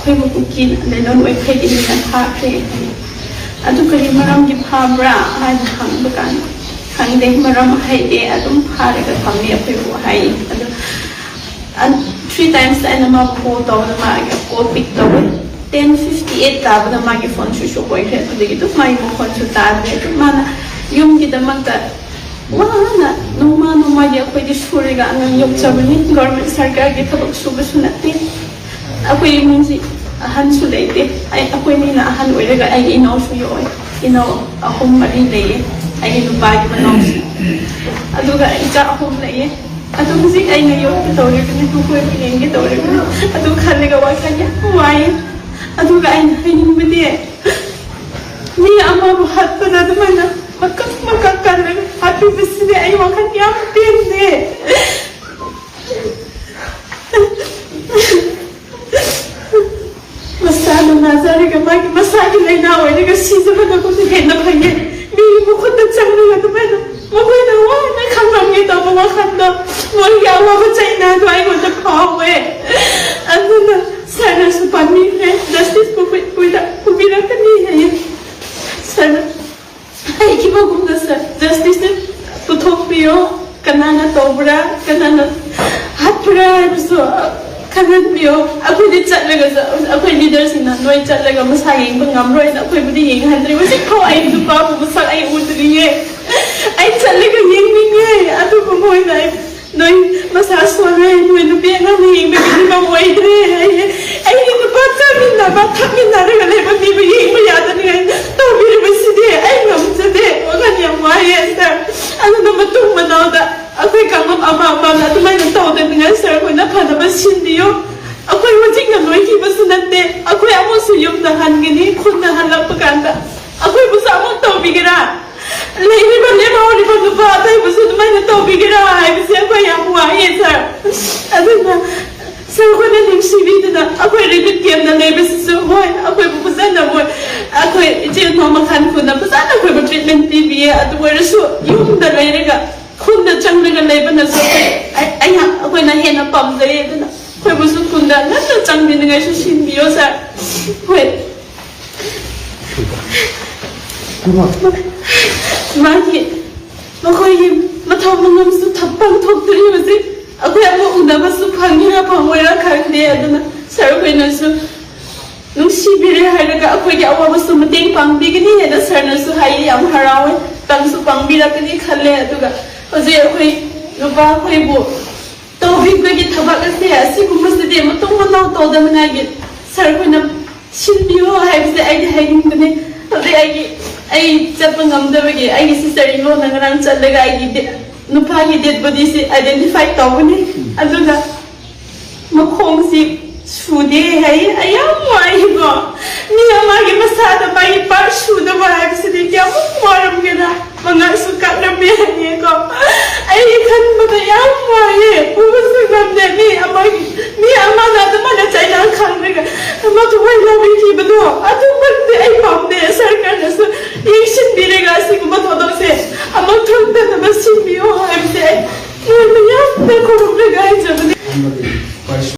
akhoi bu kukin le non wei phei din na pha phe adu kari maram gi pha bra ai hang bakan hang de maram hai de adum pha re ka thamni akhoi bu hai adu 3 times and ma pho to na ma ga ko pick to 10:58 ka ba ma gi phone shu koi he adu gi to mai mo phone chu ta de mana yum gi da mang ta Wala numa dia ako'y disfuriga ang yung sabi ni government sarkar kita pagsugas natin. Ako'y yung si ahan sulite ay ako'y nina ahan uliga ay inaw suyo ay inaw akong marilay ay inubagi manong. Aduga ika akong lay adug si ay ngayon kitawag ko nito ko yung kitawag ko adug haliga wakan niya why aduga ay hinimidi niya ang mabuhat pa na naman na magkakaroon happy birthday ay wakan niya ang tindi masalo na sari ka masagi na inaway nagasiza pa na kung sige na kanya bili mo ko tatsang na ito pa na mabuhay na wala kamang ito mawakan na yawa ko sa inado ay ko na kawe ano na sana sa pamilya justice pumira ka niya sana ay kibagong na sa justice na tutok piyo kanana tobra kanana hatpura so kanan piyo ako di chatlaga sa ako leader sina noy chatlaga masayang bangamroy na ako budi yeng handri wasi ko ay dupa busak ay udriye ay chatlaga yeng ninge ato bumoy na noy masaswara noy lupi nga yeng bigini ba moy dre ay ito pa tamin na regale ba bibi yeng mayada ni to biri baside ay ngamsade wakan yang waye sir ano na matung manaw da ako'y kamang ama na tumay ng tawag nga sir ko na panabas hindi yun ako'y wajing na noy kibas na nante ako'y among suyong na hangini kung nahalap pagkanda ako'y busa among tawbigira laini ba lima o lima lupa atay busa tumay na tawbigira ay basi ako'y among waye sir ano na sir ko na nimsibito na ako'y rinigyan na lebe sa suhoy ako'y pupusan na mo ako'y itiyon mamakan ko na pasan ako'y mag-treatment TV at wala so yung dalay rin ka Kunda chang na galay na sa ay ako na hena pamday na ko buso kunda na chang din nga sa sinbiyo sa wait magi makoy matawang sa tapang tokdri basi ako amo una baso pangira pamoira kande adana sir ko na so nung sibire haraga ako gi awa baso mating pangbigini na sir na so hay am harawe tang so pangbira kini khale aduga Oje ako'y nuba ako'y bu tawag ko git habak kasi siguro sa di mo tong manaw to da nga git sir ko na sinbiyo hay sa ay hayin ko ni ay japangam da bagi ay sister mo nang rang chalaga ay nupa gi dead body si identify to ni ano na makhong si sude hay ayam ay go niya magi masada may par suda ba hay sa di kya mo maram gina